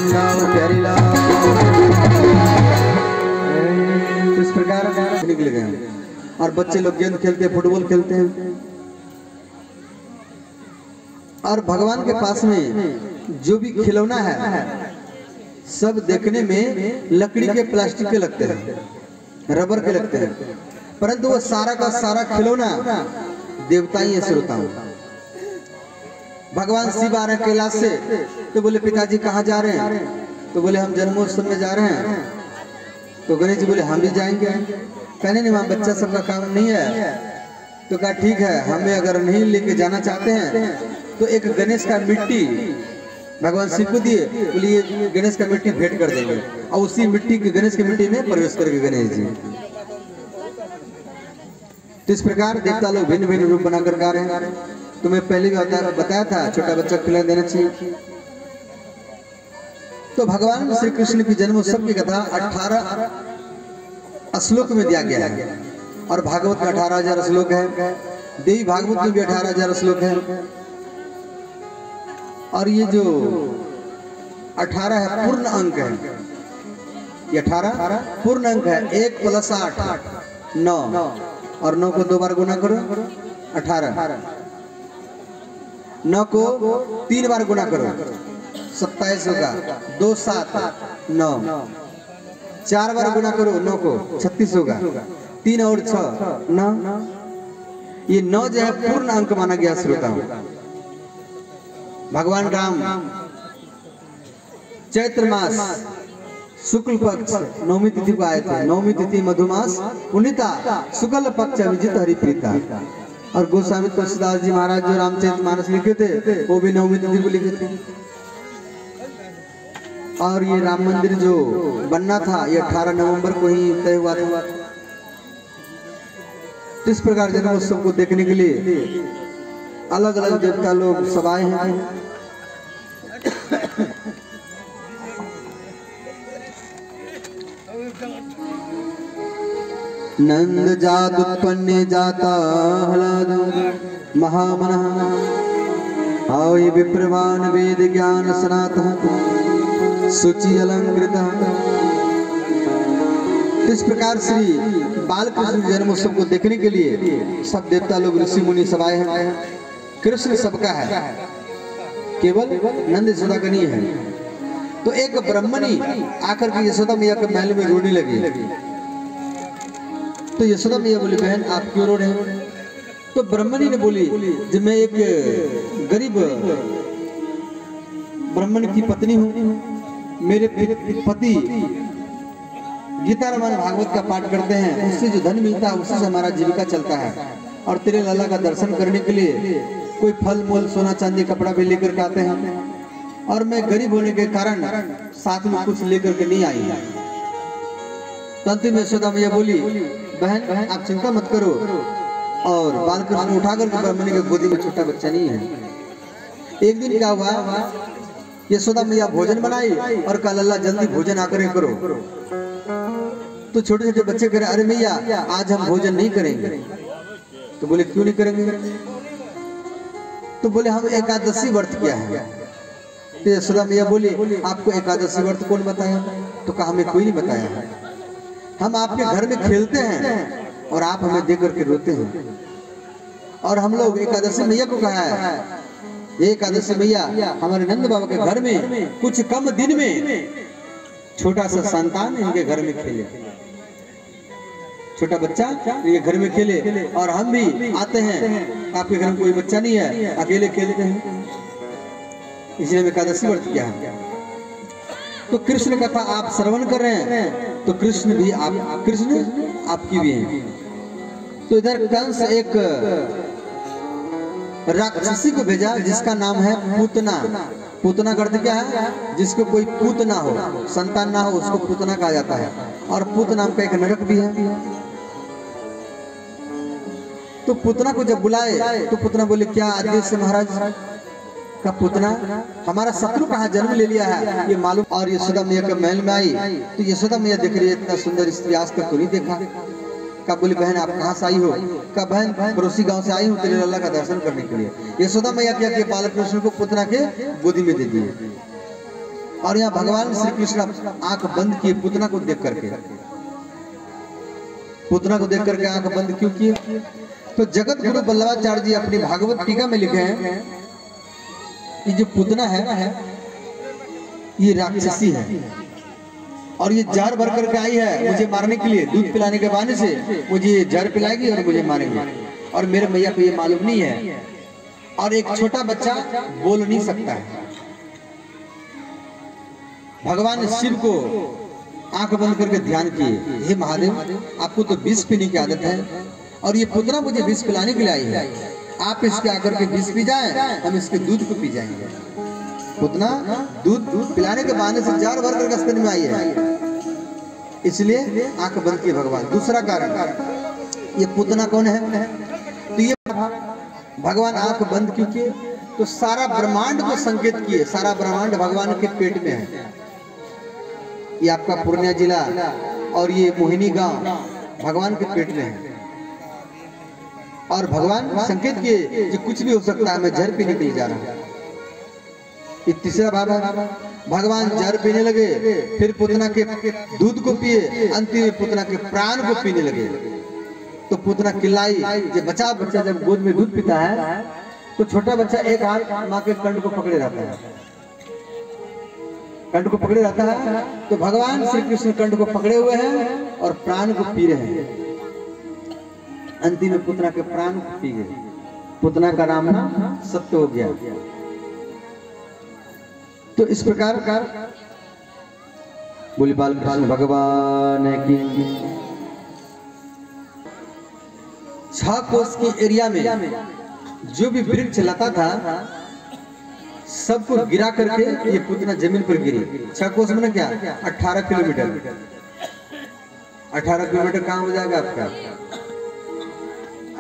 प्यारी लाल इस प्रकार निकल गए और बच्चे लोग गेंद खेलते हैं, फुटबॉल खेलते हैं। और भगवान के पास में जो भी खिलौना है सब देखने में लकड़ी के, प्लास्टिक के लगते हैं, रबर के लगते हैं, परंतु वो सारा का सारा खिलौना देवता ही है श्रोताओं। भगवान शिव आ रहे हैं कैलाश से, तो बोले पिताजी कहाँ जा रहे हैं? तो बोले हम जन्मोत्सव में जा रहे हैं। तो गणेश जी बोले हम भी जाएंगे। कहने नहीं वहाँ बच्चा सबका काम नहीं है। तो कहा ठीक है, हमें अगर नहीं लेके जाना चाहते हैं तो एक गणेश का मिट्टी भगवान शिव को दिए, बोले ये गणेश का मिट्टी भेंट कर देंगे और उसी मिट्टी की, गणेश की मिट्टी में प्रवेश करेंगे गणेश जी। तो इस प्रकार देवता लोग भिन्न भिन्न रूप बनाकर गा रहे हैं। तुम्हें पहले भी बताया था छोटा बच्चा खिला देना चाहिए। तो भगवान श्री कृष्ण की जन्मोत्सव की कथा 18 श्लोक में दिया गया है और भागवत में 18,000 श्लोक है, देवी भागवत में भी 18,000 श्लोक है। और ये जो 18 है पूर्ण अंक है, ये 18 पूर्ण अंक है। 1 + 8 9 और 9 को 2 बार गुना करो 18, 9 को 3 बार गुना करो 27 होगा, 2 7 9, 4 बार गुना करो 9 को 36 होगा, 3 और 6 9। ये 9 जो है पूर्ण अंक माना गया श्रोताओं। भगवान राम चैत्र मास शुक्ल पक्ष नवमी तिथि को आए थे। नवमी तिथि मधुमास पुनीता, शुक्ल पक्ष विजित हरिप्रीता। और गोस्वामी तुलसीदास जी महाराज जो रामचरितमानस लिखे थे वो भी नवमी तिथि को लिखे थे। और ये राम मंदिर जो बनना था ये 18 नवंबर को ही तय हुआ था। इस प्रकार जन्मोत्सव को देखने के लिए अलग अलग देवता लोग सब आए हैं। नंद जात उत्पन्ने जाता हलाद महामनः आय विप्रवान वेद ज्ञान सनातः सुचि अलंकृत। इस प्रकार श्री बालकृष्ण जन्मोत्सव को देखने के लिए सब देवता लोग ऋषि मुनि सब आए हैं। कृष्ण सबका है, केवल नंद यशोदा का नहीं है। तो एक ब्राह्मणी आकर के यशोदा मैया के महल में रोने लगी। तो यशोदा मैया बोली बहन आप क्यों रो रहे हैं? तो ब्राह्मणी ने बोली जब मैं एक गरीब ब्राह्मण की पत्नी हूँ, मेरे पति गीता रामायण भागवत का पाठ करते हैं, उससे जो धन मिलता है उससे हमारा जीविका चलता है। और तेरे लाला का दर्शन करने के लिए कोई फल मूल सोना चांदी कपड़ा भी लेकर के आते हैं और मैं गरीब होने के कारण साथ में कुछ लेकर के नहीं आई। तो अंतिम यशोदा मैया बोली बहन आप चिंता मत करो। और बालकृष्ण उठा करके ब्राह्मणी के गोदी में छोटा बच्चा नहीं है। एक दिन क्या हुआ, यशोदा मैया भोजन बनाई और कहा लल्ला जल्दी भोजन आकर करो। तो छोटे छोटे बच्चे कह रहे अरे मैया आज हम भोजन नहीं करेंगे। तो बोले क्यों नहीं करेंगे? तो बोले हम एकादशी व्रत किया है। तो यशोदा मैया बोली आपको एकादशी व्रत कौन बताया? तो कहा हमें कोई नहीं बताया है। हम आपके घर में खेलते हैं और आप हमें देख करके रोते हैं। और हम लोग एकादशी मैया को कहा है एकादशी मैया हमारे नंद बाबा के घर में कुछ कम दिन में छोटा सा संतान इनके घर में खेले, छोटा बच्चा ये घर में खेले और हम भी आते हैं। आपके घर में कोई बच्चा नहीं है, अकेले खेलते हैं, इसलिए हम एकादशी व्रत किया है। तो कृष्ण कथा आप श्रवण कर रहे हैं तो कृष्ण आपकी भी है। तो इधर कंस एक राक्षसी को भेजा जिसका नाम है पूतना। पूतना का अर्थ क्या है? जिसको कोई पूत ना हो, संतान ना हो उसको पूतना कहा जाता है। और पूत नाम का एक नरक भी है। तो पूतना को जब बुलाए तो पूतना बोले क्या आदेश से महाराज? का पूतना हमारा शत्रु कहाँ जन्म ले लिया है ये मालूम। और यशोदा मैया के महल में आई तो यशोदा मैया देख रही है इतना सुंदर स्त्री आज तक तो नहीं देखा। का बोली बहन आप कहाँ से आई हो? का बहन पड़ोसी गांव से आई हूँ तेरे लल्ला का दर्शन करने के लिए। यशोदा मैया क्या किया बालकृष्ण को पूतना के गोदी में दे दिए। और यहाँ भगवान श्री कृष्ण आंख बंद किए पुतना को देख करके। पुतना को देख करके आंख बंद क्यों किए? तो जगत गुरु वल्लभाचार्य जी अपनी भागवत टीका में लिखे हैं, ये जो पुतना है ये राक्षसी है और ये जार भर करके आई है मुझे मारने के लिए। दूध पिलाने के बहाने से मुझे जार पिलाएगी और मुझे मारेगी, और मेरे मैया को ये मालूम नहीं है। और एक छोटा बच्चा बोल नहीं सकता है। भगवान शिव को आंख बंद करके ध्यान किए, हे महादेव आपको तो विष पीने की आदत है और ये पुतना मुझे विष पिलाने के लिए आई है, आप इसके आकर के विष पी जाएं, हम इसके दूध को पी जाएंगे। पुतना दूध पिलाने के बहाने से जार भर करके स्तन में आई है, इसलिए आंख बंद किए भगवान। दूसरा कारण, ये पुतना कौन है? तो ये भगवान आंख बंद क्यों किए? तो सारा ब्रह्मांड को संकेत किए, सारा ब्रह्मांड भगवान के पेट में है। ये आपका पूर्णिया जिला और ये मोहिनी गांव भगवान के पेट में है, और भगवान संकेत किए कि कुछ भी हो सकता है, मैं जहर पीने के लिए जा रहा हूं। ये तीसरा भाव है, भगवान जहर पीने लगे, फिर पुतना के दूध को पिए, अंतिम में पुतना के प्राण को पीने लगे। तो पुतना चिल्लाई, जब बच्चा जब गोद में दूध पीता है तो छोटा बच्चा एक हाथ माँ के कंठ को पकड़े रहता है, कंठ को पकड़े रहता है। तो भगवान श्री कृष्ण कंठ को पकड़े हुए हैं और प्राण को पी रहे हैं। अंतिम में पुतना के प्राण को पी गए, पुतना का नाम ना सत्य हो गया। तो इस प्रकार बोली बाल कृष्ण भगवान की 6 कोस की एरिया में जो भी वृक्ष लता था सबको गिरा करके ये पुतना जमीन पर गिरी। 6 कोस में क्या 18 किलोमीटर, 18 किलोमीटर कहाँ हो जाएगा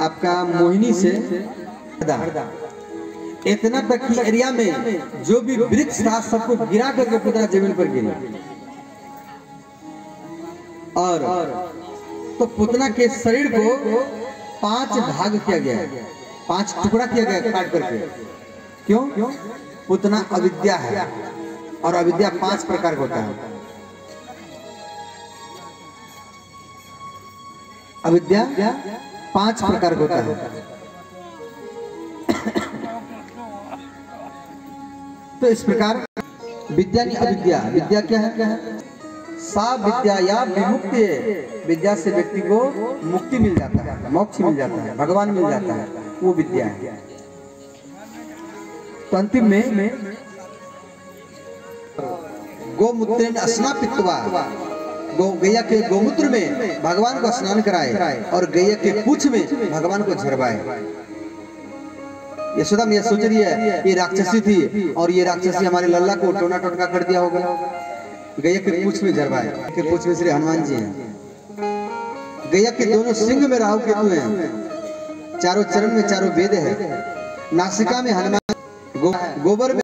आपका मोहिनी से इतना तक की एरिया में जो भी वृक्ष था सबको गिरा करके पुतना जमीन पर गिरी। और तो पुतना के शरीर को 5 भाग किया गया, 5 टुकड़ा किया गया काट करके। क्यों? पुतना अविद्या है और अविद्या 5 प्रकार का होता है। अविद्या 5 प्रकार का होता है। तो इस प्रकार विद्या नहीं अविद्या, विद्या क्या है? सा विद्या या विमुक्ति, विद्या से व्यक्ति को मुक्ति मिल जाता है, मोक्ष मिल जाता है, भगवान मिल जाता है, वो विद्या है। तो अंतिम में गोमूत्र स्नापित्वा, गैया के गोमूत्र में भगवान को स्नान कराए और गैया के पूंछ में भगवान को झरवाए। यशोदा मैया सोच रही है ये राक्षसी थी और ये राक्षसी हमारे लल्ला को टोना टोटका कर दिया होगा, गैया के पूंछ में झरवाए। के पूंछ में श्री हनुमान जी हैं, गैया के दोनों सिंह में राहु केतु हैं, चारों चरण में चारों वेद है, नासिका में हनुमान, गोबर में